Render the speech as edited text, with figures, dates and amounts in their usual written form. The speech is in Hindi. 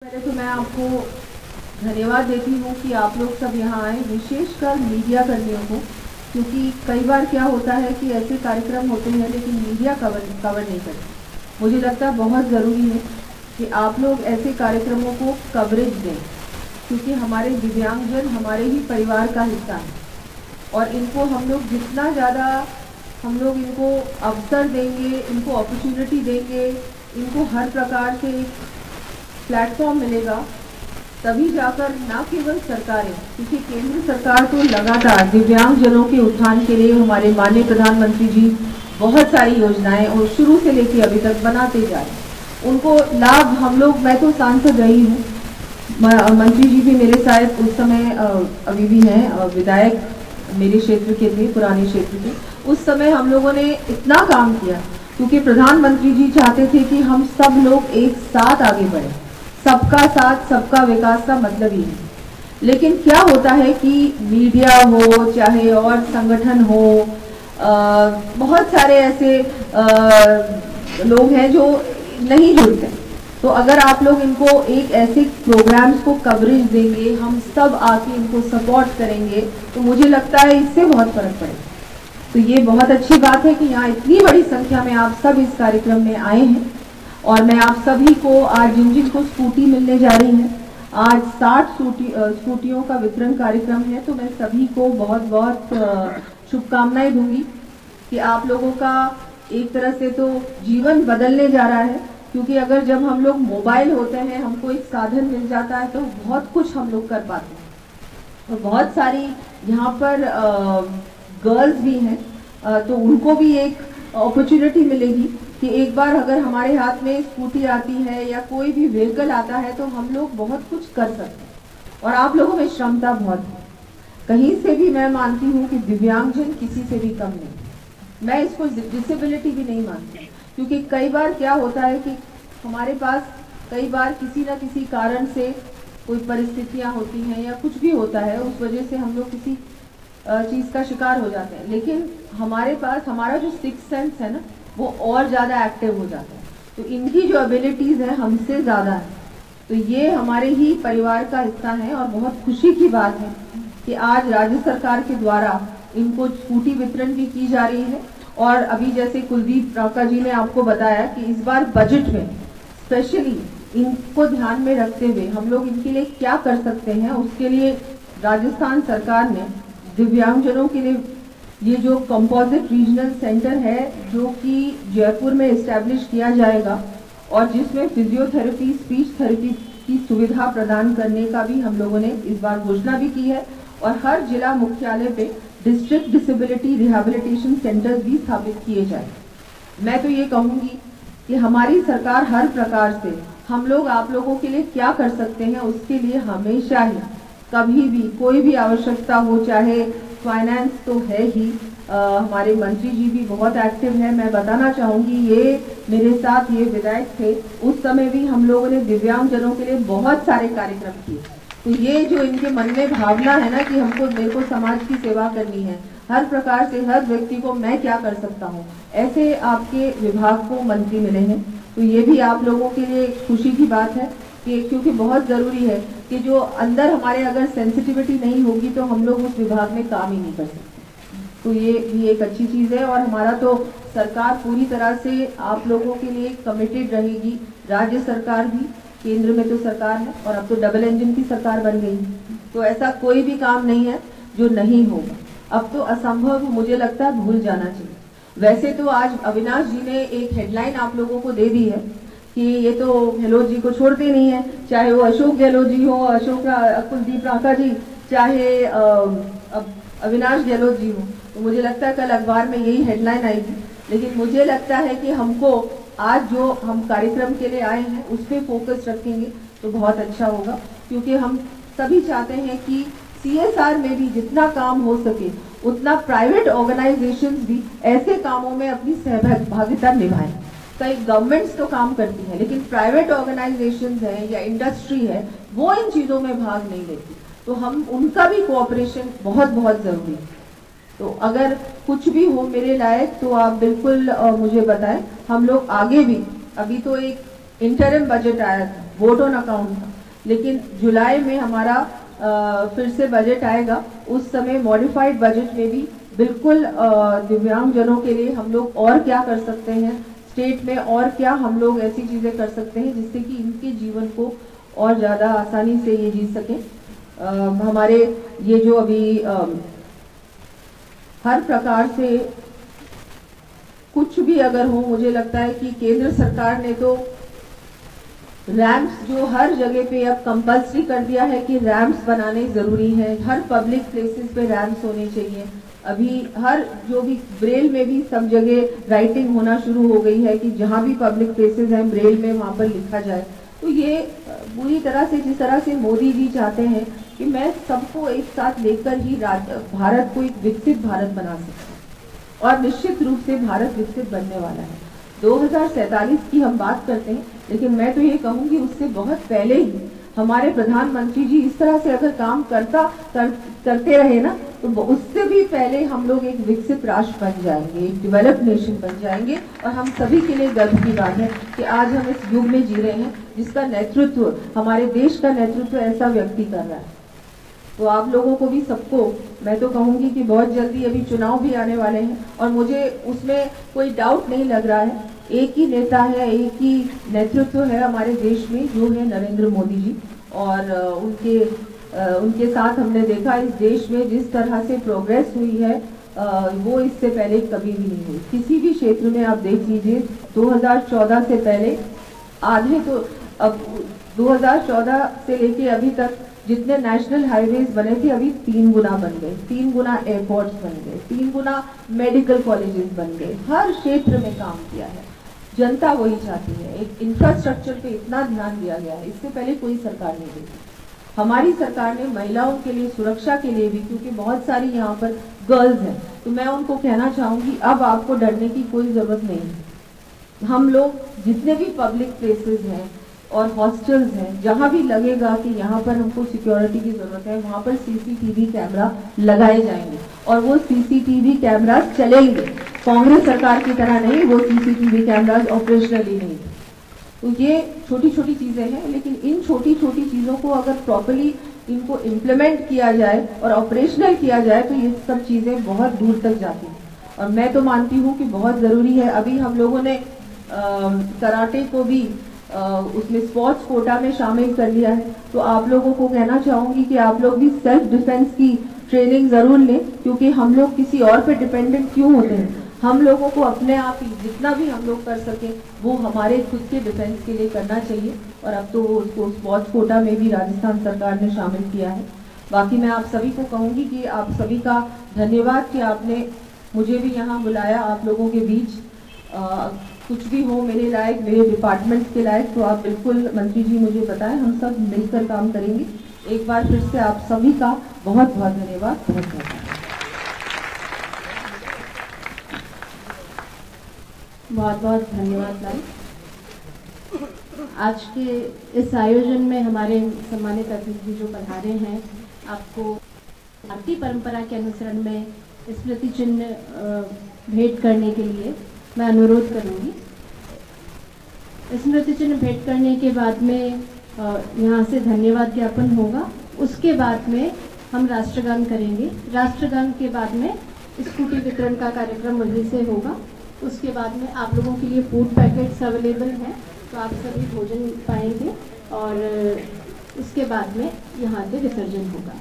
पहले तो मैं आपको धन्यवाद देती हूँ कि आप लोग सब यहाँ आए, विशेषकर मीडिया कर्मियों को, क्योंकि कई बार क्या होता है कि ऐसे कार्यक्रम होते हैं लेकिन मीडिया कवर नहीं करती। मुझे लगता है बहुत ज़रूरी है कि आप लोग ऐसे कार्यक्रमों को कवरेज दें, क्योंकि हमारे दिव्यांगजन हमारे ही परिवार का हिस्सा है और इनको हम लोग जितना ज़्यादा हम लोग इनको अवसर देंगे, इनको अपॉर्चुनिटी देंगे, इनको हर प्रकार से एक प्लेटफॉर्म मिलेगा, तभी जाकर ना केवल सरकारें, क्योंकि केंद्र सरकार तो लगातार दिव्यांगजनों के उत्थान के लिए हमारे माननीय प्रधानमंत्री जी बहुत सारी योजनाएं और शुरू से लेकर अभी तक बनाते जा रहे हैं। उनको लाभ हम लोग, मैं तो सांसद रही हूँ, मंत्री जी भी मेरे साथ उस समय अभी भी हैं, विधायक मेरे क्षेत्र के थे, पुराने क्षेत्र के। उस समय हम लोगों ने इतना काम किया क्योंकि प्रधानमंत्री जी चाहते थे कि हम सब लोग एक साथ आगे बढ़े। सबका साथ सबका विकास का मतलब ही है। लेकिन क्या होता है कि मीडिया हो चाहे और संगठन हो, बहुत सारे ऐसे लोग हैं जो नहीं जुड़ते। तो अगर आप लोग इनको एक ऐसे प्रोग्राम्स को कवरेज देंगे, हम सब आके इनको सपोर्ट करेंगे, तो मुझे लगता है इससे बहुत फर्क पड़ेगा। तो ये बहुत अच्छी बात है कि यहाँ इतनी बड़ी संख्या में आप सब इस कार्यक्रम में आए हैं और मैं आप सभी को आज जिनको स्कूटी मिलने जा रही है, आज 60 स्कूटियों का वितरण कार्यक्रम है, तो मैं सभी को बहुत बहुत शुभकामनाएं दूंगी कि आप लोगों का एक तरह से तो जीवन बदलने जा रहा है। क्योंकि अगर जब हम लोग मोबाइल होते हैं, हमको एक साधन मिल जाता है तो बहुत कुछ हम लोग कर पाते हैं। और बहुत सारी यहाँ पर गर्ल्स भी हैं, तो उनको भी एक अपॉर्चुनिटी मिलेगी कि एक बार अगर हमारे हाथ में स्कूटी आती है या कोई भी व्हीकल आता है तो हम लोग बहुत कुछ कर सकते हैं। और आप लोगों में क्षमता बहुत है। कहीं से भी मैं मानती हूँ कि दिव्यांगजन किसी से भी कम नहीं, मैं इसको डिसेबिलिटी भी नहीं मानती, क्योंकि कई बार क्या होता है कि हमारे पास कई बार किसी न किसी कारण से कोई परिस्थितियाँ होती हैं या कुछ भी होता है, उस वजह से हम लोग किसी चीज़ का शिकार हो जाते हैं। लेकिन हमारे पास हमारा जो सिक्स सेंस है ना, वो और ज़्यादा एक्टिव हो जाता है। तो इनकी जो एबिलिटीज़ है हमसे ज़्यादा है। तो ये हमारे ही परिवार का हिस्सा है और बहुत खुशी की बात है कि आज राज्य सरकार के द्वारा इनको स्कूटी वितरण भी की जा रही है। और अभी जैसे कुलदीप राका जी ने आपको बताया कि इस बार बजट में स्पेशली इनको ध्यान में रखते हुए हम लोग इनके लिए क्या कर सकते हैं, उसके लिए राजस्थान सरकार ने दिव्यांगजनों के लिए ये जो कंपोजिट रीजनल सेंटर है जो कि जयपुर में इस्टेब्लिश किया जाएगा और जिसमें फिजियोथेरेपी, स्पीच थेरेपी की सुविधा प्रदान करने का भी हम लोगों ने इस बार घोषणा भी की है। और हर जिला मुख्यालय पे डिस्ट्रिक्ट डिसेबिलिटी रिहैबिलिटेशन सेंटर्स भी स्थापित किए जाए। मैं तो ये कहूँगी कि हमारी सरकार हर प्रकार से हम लोग आप लोगों के लिए क्या कर सकते हैं, उसके लिए हमेशा ही कभी भी कोई भी आवश्यकता हो, चाहे फाइनेंस तो है ही, हमारे मंत्री जी भी बहुत एक्टिव है। मैं बताना चाहूँगी, ये मेरे साथ ये विधायक थे, उस समय भी हम लोगों ने दिव्यांगजनों के लिए बहुत सारे कार्यक्रम किए। तो ये जो इनके मन में भावना है ना कि मेरे को समाज की सेवा करनी है, हर प्रकार से हर व्यक्ति को मैं क्या कर सकता हूँ, ऐसे आपके विभाग को मंत्री मिले हैं। तो ये भी आप लोगों के लिए खुशी की बात है कि क्योंकि बहुत ज़रूरी है कि जो अंदर हमारे अगर सेंसिटिविटी नहीं होगी तो हम लोग उस विभाग में काम ही नहीं कर सकते। तो ये भी एक अच्छी चीज़ है। और हमारा तो सरकार पूरी तरह से आप लोगों के लिए कमिटेड रहेगी। राज्य सरकार भी, केंद्र में तो सरकार है और अब तो डबल इंजन की सरकार बन गई, तो ऐसा कोई भी काम नहीं है जो नहीं होगा। अब तो असंभव मुझे लगता है भूल जाना चाहिए। वैसे तो आज अविनाश जी ने एक हेडलाइन आप लोगों को दे दी है कि ये तो गहलोत जी को छोड़ते नहीं है, चाहे वो अशोक गहलोत जी हो, कुलदीप राका जी, चाहे अविनाश गहलोत जी हो। तो मुझे लगता है कल अखबार में यही हेडलाइन आएगी। लेकिन मुझे लगता है कि हमको आज जो हम कार्यक्रम के लिए आए हैं उस पर फोकस रखेंगे तो बहुत अच्छा होगा, क्योंकि हम सभी चाहते हैं कि CSR में भी जितना काम हो सके उतना प्राइवेट ऑर्गेनाइजेशंस भी ऐसे कामों में अपनी सहभागिता निभाएं। कई गवर्नमेंट्स तो काम करती हैं, लेकिन प्राइवेट ऑर्गेनाइजेशंस है या इंडस्ट्री है, वो इन चीज़ों में भाग नहीं लेती। तो हम उनका भी कोऑपरेशन बहुत बहुत ज़रूरी है। तो अगर कुछ भी हो मेरे लायक तो आप बिल्कुल मुझे बताएं। हम लोग आगे भी, अभी तो एक इंटरिम बजट आया था, वोट ऑन अकाउंट था, लेकिन जुलाई में हमारा फिर से बजट आएगा, उस समय मॉडिफाइड बजट में भी बिल्कुल दिव्यांगजनों के लिए हम लोग और क्या कर सकते हैं, स्टेट में और क्या हम लोग ऐसी चीज़ें कर सकते हैं जिससे कि इनके जीवन को और ज़्यादा आसानी से ये जी सकें। हमारे ये जो अभी हर प्रकार से कुछ भी अगर हो, मुझे लगता है कि केंद्र सरकार ने तो रैम्प्स जो हर जगह पे अब कंपल्सरी कर दिया है कि रैम्प्स बनाने ज़रूरी है, हर पब्लिक प्लेसेस पे रैम्प्स होने चाहिए। अभी हर जो भी ब्रेल में भी सब जगह राइटिंग होना शुरू हो गई है कि जहाँ भी पब्लिक प्लेसेस हैं ब्रेल में वहाँ पर लिखा जाए। तो ये पूरी तरह से जिस तरह से मोदी जी चाहते हैं कि मैं सबको एक साथ लेकर ही भारत को एक विकसित भारत बना सकता हूँ, और निश्चित रूप से भारत विकसित बनने वाला है। 2047 की हम बात करते हैं, लेकिन मैं तो ये कहूँगी उससे बहुत पहले ही हमारे प्रधानमंत्री जी इस तरह से अगर काम करते रहे ना, तो उससे भी पहले हम लोग एक विकसित राष्ट्र बन जाएंगे, एक डेवलप्ड नेशन बन जाएंगे। और हम सभी के लिए गर्व की बात है कि आज हम इस युग में जी रहे हैं जिसका नेतृत्व, हमारे देश का नेतृत्व ऐसा व्यक्ति कर रहा है। तो आप लोगों को भी सबको मैं तो कहूँगी कि बहुत जल्दी अभी चुनाव भी आने वाले हैं, और मुझे उसमें कोई डाउट नहीं लग रहा है, एक ही नेता है, एक ही नेतृत्व है हमारे देश में, जो है नरेंद्र मोदी जी। और उनके साथ हमने देखा इस देश में जिस तरह से प्रोग्रेस हुई है, वो इससे पहले कभी भी नहीं हुई किसी भी क्षेत्र में। आप देख लीजिए 2014 से पहले आधे, तो अब 2014 से लेके अभी तक जितने नेशनल हाईवेज बने थे अभी 3 गुना बन गए, 3 गुना एयरपोर्ट्स बन गए, 3 गुना मेडिकल कॉलेजेस बन गए। हर क्षेत्र में काम किया है, जनता वही चाहती है। एक इंफ्रास्ट्रक्चर पे इतना ध्यान दिया गया है, इससे पहले कोई सरकार नहीं दी। हमारी सरकार ने महिलाओं के लिए, सुरक्षा के लिए भी, क्योंकि बहुत सारी यहाँ पर गर्ल्स हैं, तो मैं उनको कहना चाहूँगी अब आपको डरने की कोई ज़रूरत नहीं है। हम लोग जितने भी पब्लिक प्लेसेस हैं और हॉस्टल्स हैं, जहाँ भी लगेगा कि यहाँ पर हमको सिक्योरिटी की ज़रूरत है, वहाँ पर सीसीटीवी कैमरा लगाए जाएंगे, और वो सीसीटीवी कैमरा चलेंगे। कांग्रेस सरकार की तरह नहीं, वो सीसीटीवी कैमराज ऑपरेशनली नहीं। तो ये छोटी छोटी चीज़ें हैं, लेकिन इन छोटी छोटी चीज़ों को अगर प्रॉपर्ली इनको इम्प्लीमेंट किया जाए और ऑपरेशनल किया जाए तो ये सब चीज़ें बहुत दूर तक जाती हैं। और मैं तो मानती हूँ कि बहुत ज़रूरी है। अभी हम लोगों ने कराटे को भी उसमें स्पोर्ट्स कोटा में शामिल कर लिया है, तो आप लोगों को कहना चाहूँगी कि आप लोग भी सेल्फ डिफेंस की ट्रेनिंग ज़रूर लें, क्योंकि हम लोग किसी और पे डिपेंडेंट क्यों होते हैं। हम लोगों को अपने आप ही जितना भी हम लोग कर सकें वो हमारे खुद के डिफेंस के लिए करना चाहिए, और अब तो उसको स्पोर्ट्स कोटा में भी राजस्थान सरकार ने शामिल किया है। बाकी मैं आप सभी को कहूँगी कि आप सभी का धन्यवाद कि आपने मुझे भी यहाँ बुलाया आप लोगों के बीच। कुछ भी हो मेरे लायक, मेरे डिपार्टमेंट के लायक, तो आप बिल्कुल मंत्री जी मुझे बताएं, हम सब मिलकर काम करेंगे। एक बार फिर से आप सभी का बहुत बहुत धन्यवाद, बहुत बहुत बहुत बहुत धन्यवाद मैम। आज के इस आयोजन में हमारे सम्मानित अतिथि जो पधारे हैं, आपको भारतीय परंपरा के अनुसरण में स्मृति चिन्ह भेंट करने के लिए मैं अनुरोध करूंगी। स्मृति चिन्ह भेंट करने के बाद में यहाँ से धन्यवाद ज्ञापन होगा। उसके बाद में हम राष्ट्रगान करेंगे। राष्ट्रगान के बाद में स्कूटी वितरण का कार्यक्रम वहीं से होगा। उसके बाद में आप लोगों के लिए फूड पैकेट्स अवेलेबल हैं, तो आप सभी भोजन पाएंगे, और उसके बाद में यहाँ से विसर्जन होगा।